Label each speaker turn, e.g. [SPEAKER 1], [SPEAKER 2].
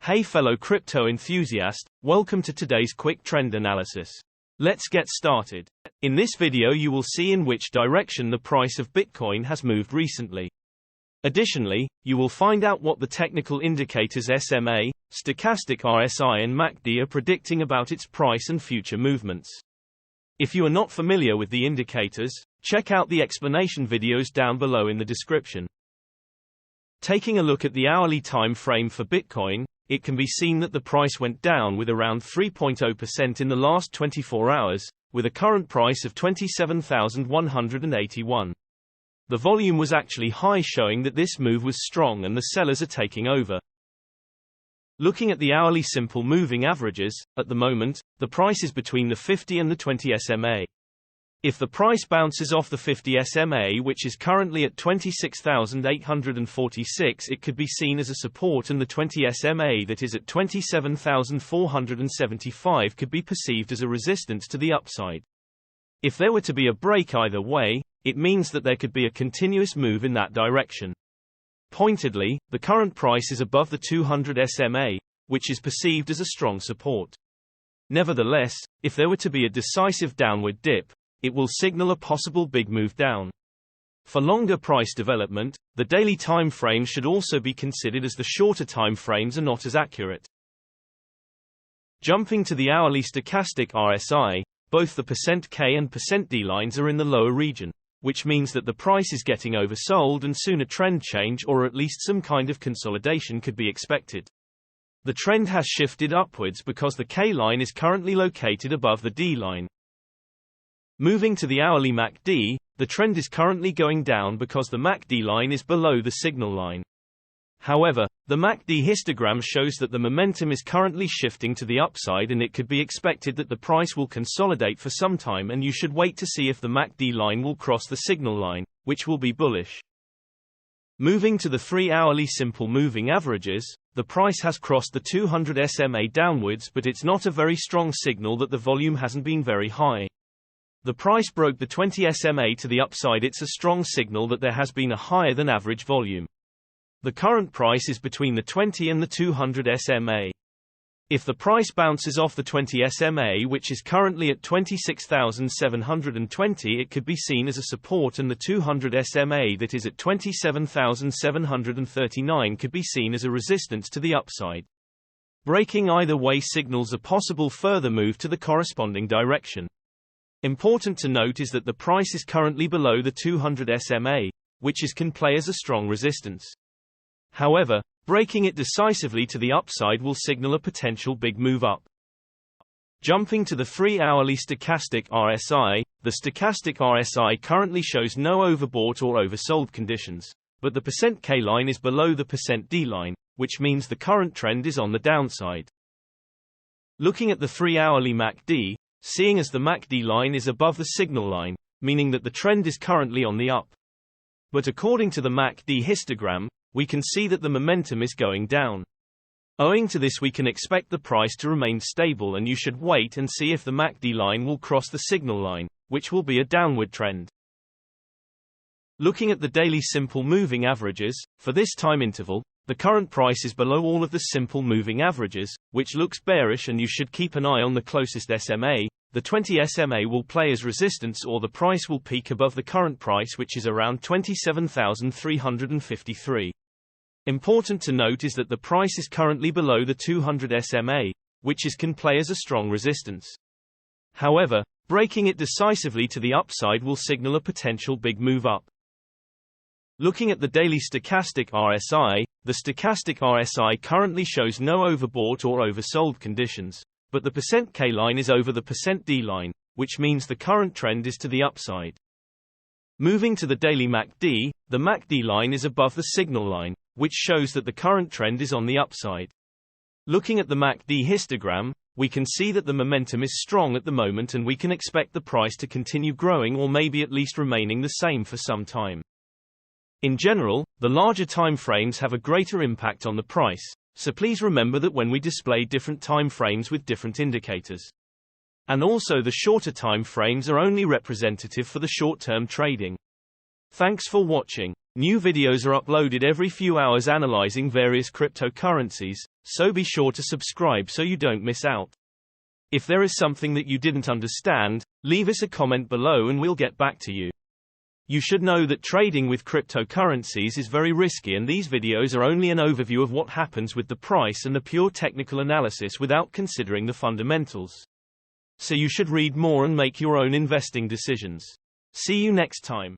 [SPEAKER 1] Hey fellow crypto enthusiast, welcome to today's quick trend analysis. Let's get started. In this video you will see in which direction the price of Bitcoin has moved recently. Additionally, you will find out what the technical indicators SMA, stochastic RSI and MACD are predicting about its price and future movements. If you are not familiar with the indicators, check out the explanation videos down below in the description. Taking a look at the hourly time frame for Bitcoin, it can be seen that the price went down with around 3.0% in the last 24 hours, with a current price of $27,181. The volume was actually high, showing that this move was strong and the sellers are taking over. Looking at the hourly simple moving averages, at the moment, the price is between the 50 and the 20 SMA. If the price bounces off the 50 SMA, which is currently at 26,846, it could be seen as a support, and the 20 SMA that is at 27,475 could be perceived as a resistance to the upside. If there were to be a break either way, it means that there could be a continuous move in that direction. Pointedly, the current price is above the 200 SMA, which is perceived as a strong support. Nevertheless, if there were to be a decisive downward dip, it will signal a possible big move down. For longer price development, the daily time frame should also be considered, as the shorter time frames are not as accurate. Jumping to the hourly stochastic RSI, both the %K and %D lines are in the lower region, which means that the price is getting oversold and soon a trend change or at least some kind of consolidation could be expected. The trend has shifted upwards because the K line is currently located above the D line. Moving to the hourly MACD, the trend is currently going down because the MACD line is below the signal line. However, the MACD histogram shows that the momentum is currently shifting to the upside, and it could be expected that the price will consolidate for some time, and you should wait to see if the MACD line will cross the signal line, which will be bullish. Moving to the 3-hourly simple moving averages, the price has crossed the 200 SMA downwards, but it's not a very strong signal that the volume hasn't been very high. The price broke the 20 SMA to the upside. It's a strong signal that there has been a higher than average volume. The current price is between the 20 and the 200 SMA. If the price bounces off the 20 SMA, which is currently at 26,720, it could be seen as a support, and the 200 SMA that is at 27,739 could be seen as a resistance to the upside. Breaking either way signals a possible further move to the corresponding direction. Important to note is that the price is currently below the 200 SMA, which can play as a strong resistance. However, breaking it decisively to the upside will signal a potential big move up. Jumping to the 3-hourly stochastic RSI, the stochastic RSI currently shows no overbought or oversold conditions, but the %K line is below the %D line, which means the current trend is on the downside. Looking at the 3-hourly MACD, seeing as the MACD line is above the signal line, meaning that the trend is currently on the up. But according to the MACD histogram, we can see that the momentum is going down. Owing to this, we can expect the price to remain stable, and you should wait and see if the MACD line will cross the signal line, which will be a downward trend. Looking at the daily simple moving averages, for this time interval, the current price is below all of the simple moving averages, which looks bearish, and you should keep an eye on the closest SMA. The 20 SMA will play as resistance, or the price will peak above the current price, which is around 27,353. Important to note is that the price is currently below the 200 SMA, which can play as a strong resistance. However, breaking it decisively to the upside will signal a potential big move up. Looking at the daily stochastic RSI, the stochastic RSI currently shows no overbought or oversold conditions, but the %K line is over the %D line, which means the current trend is to the upside. Moving to the daily MACD, the MACD line is above the signal line, which shows that the current trend is on the upside. Looking at the MACD histogram, we can see that the momentum is strong at the moment, and we can expect the price to continue growing, or maybe at least remaining the same for some time. In general, the larger time frames have a greater impact on the price, so please remember that when we display different time frames with different indicators. And also, the shorter time frames are only representative for the short-term trading. Thanks for watching. New videos are uploaded every few hours analyzing various cryptocurrencies. so be sure to subscribe so you don't miss out. If there is something that you didn't understand, leave us a comment below and we'll get back to you. You should know that trading with cryptocurrencies is very risky, and these videos are only an overview of what happens with the price and the pure technical analysis without considering the fundamentals. So you should read more and make your own investing decisions. See you next time.